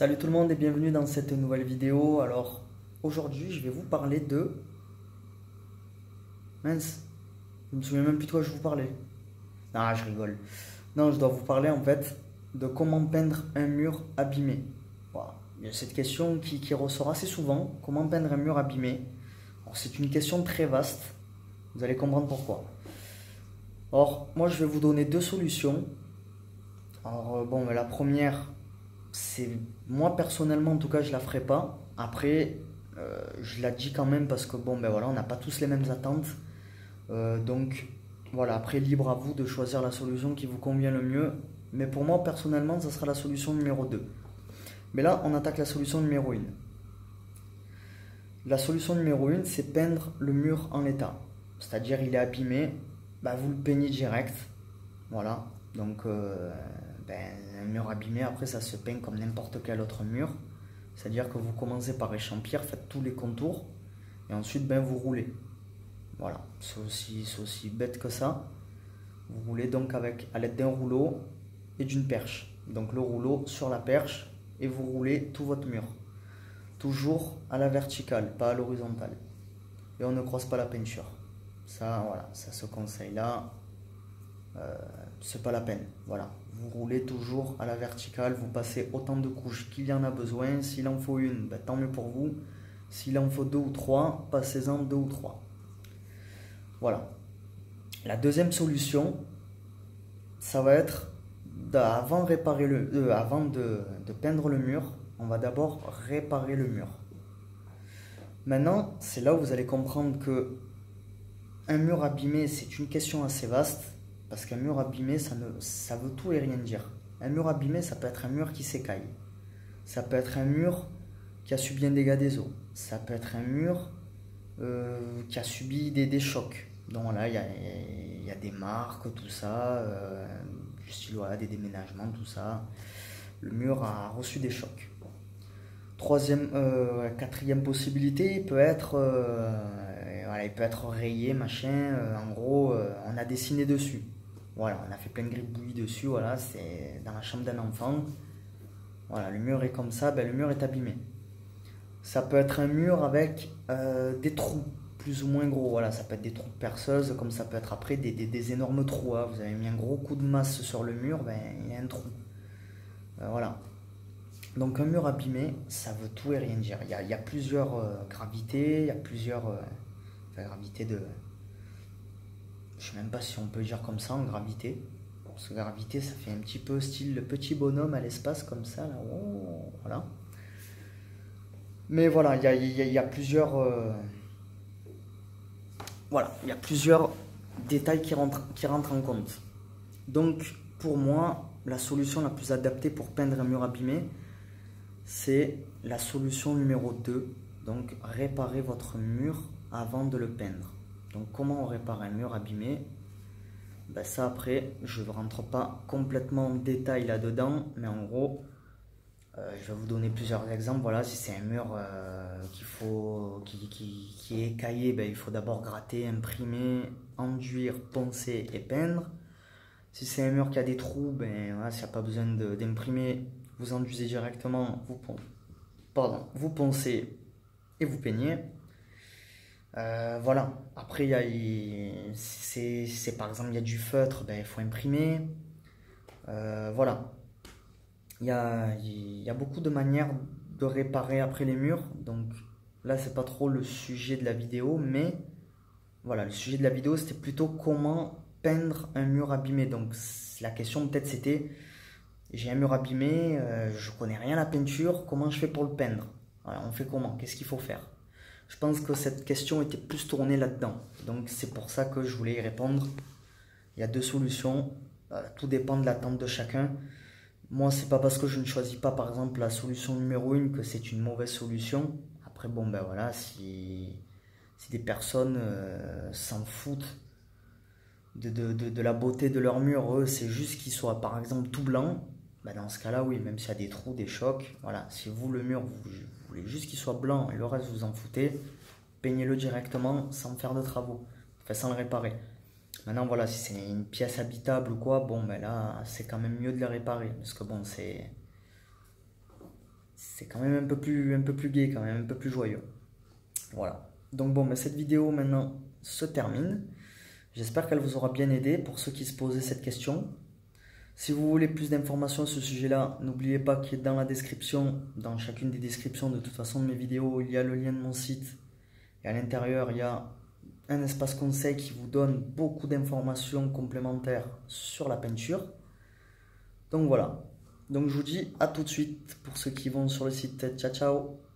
Salut tout le monde et bienvenue dans cette nouvelle vidéo. Alors aujourd'hui je vais vous parler de... Mince, je me souviens même plus de quoi je vous parlais. Ah, je rigole. Non, je dois vous parler en fait de comment peindre un mur abîmé. Voilà. Il y a cette question qui ressort assez souvent. Comment peindre un mur abîmé? Alors c'est une question très vaste. Vous allez comprendre pourquoi. Or, moi je vais vous donner deux solutions. Alors bon, mais la première, c'est moi personnellement en tout cas je la ferai pas. Après, je la dis quand même parce que bon ben voilà, on n'a pas tous les mêmes attentes. Donc voilà, après libre à vous de choisir la solution qui vous convient le mieux. Mais pour moi personnellement, ça sera la solution numéro 2. Mais là, on attaque la solution numéro 1. La solution numéro 1, c'est peindre le mur en l'état. C'est-à-dire il est abîmé, bah, vous le peignez direct. Voilà. Donc un mur abîmé, après ça se peint comme n'importe quel autre mur. C'est-à-dire que vous commencez par échampir, faites tous les contours et ensuite vous roulez. Voilà, c'est aussi bête que ça. Vous roulez donc à l'aide d'un rouleau et d'une perche. Donc le rouleau sur la perche et vous roulez tout votre mur. Toujours à la verticale, pas à l'horizontale. Et on ne croise pas la peinture. Ça, voilà, ça se conseille là. C'est pas la peine. Voilà, vous roulez toujours à la verticale, vous passez autant de couches qu'il y en a besoin. S'il en faut une, tant mieux pour vous. S'il en faut deux ou trois, passez-en deux ou trois. Voilà. La deuxième solution, ça va être avant de peindre le mur, on va d'abord réparer le mur. Maintenant, c'est là où vous allez comprendre que un mur abîmé, c'est une question assez vaste. Parce qu'un mur abîmé, ça veut tout et rien dire. Un mur abîmé, ça peut être un mur qui s'écaille. Ça peut être un mur qui a subi un dégât des eaux. Ça peut être un mur qui a subi des chocs. Donc là, il y a des marques, tout ça, du style voilà, des déménagements, tout ça. Le mur a reçu des chocs. Quatrième possibilité, il peut être rayé, machin. En gros, on a dessiné dessus. Voilà, on a fait plein de gribouillis dessus. Voilà, c'est dans la chambre d'un enfant. Voilà, le mur est comme ça, le mur est abîmé. Ça peut être un mur avec des trous plus ou moins gros. Voilà, ça peut être des trous de perceuse, comme ça peut être après des énormes trous. Hein. Vous avez mis un gros coup de masse sur le mur, il y a un trou. Voilà. Donc un mur abîmé, ça veut tout et rien dire. Il y a plusieurs gravités, il y a plusieurs gravités de... Je sais même pas si on peut dire comme ça en gravité. Parce que gravité, ça fait un petit peu style le petit bonhomme à l'espace comme ça. Là. Oh, voilà. Mais voilà, il y a plusieurs... voilà, il y a plusieurs détails qui rentrent en compte. Donc pour moi, la solution la plus adaptée pour peindre un mur abîmé, c'est la solution numéro 2. Donc réparer votre mur avant de le peindre. Donc comment on répare un mur abîmé? Ça après, je ne rentre pas complètement en détail là-dedans, mais en gros, je vais vous donner plusieurs exemples. Voilà, si c'est un mur qui est écaillé, il faut d'abord gratter, imprimer, enduire, poncer et peindre. Si c'est un mur qui a des trous, voilà, s'il n'y a pas besoin d'imprimer, vous enduisez directement, vous poncez et vous peignez. Voilà, après par exemple il y a du feutre, il faut imprimer. Voilà, il y a beaucoup de manières de réparer après les murs. Donc là c'est pas trop le sujet de la vidéo, mais voilà, le sujet de la vidéo c'était plutôt comment peindre un mur abîmé. Donc la question peut-être c'était, j'ai un mur abîmé, je connais rien à la peinture, comment je fais pour le peindre? Voilà, on fait comment? Qu'est-ce qu'il faut faire? Je pense que cette question était plus tournée là-dedans. Donc c'est pour ça que je voulais y répondre. Il y a deux solutions. Tout dépend de l'attente de chacun. Moi, c'est pas parce que je ne choisis pas, par exemple, la solution numéro 1 que c'est une mauvaise solution. Après, bon, voilà, si des personnes s'en foutent de la beauté de leur mur, eux, c'est juste qu'il soit, par exemple, tout blanc. Dans ce cas-là, oui, même s'il y a des trous, des chocs, voilà. Si vous, le mur, vous voulez juste qu'il soit blanc et le reste, vous en foutez, peignez-le directement sans faire de travaux, enfin sans le réparer. Maintenant, voilà, si c'est une pièce habitable ou quoi, bon, là, c'est quand même mieux de la réparer. Parce que bon, c'est c'est quand même un peu plus gai, quand même un peu plus joyeux. Voilà. Donc bon, mais cette vidéo maintenant se termine. J'espère qu'elle vous aura bien aidé pour ceux qui se posaient cette question. Si vous voulez plus d'informations sur ce sujet-là, n'oubliez pas qu'il est dans la description, dans chacune des descriptions de toute façon de mes vidéos, il y a le lien de mon site. Et à l'intérieur, il y a un espace conseil qui vous donne beaucoup d'informations complémentaires sur la peinture. Donc voilà. Donc je vous dis à tout de suite pour ceux qui vont sur le site. Ciao, ciao!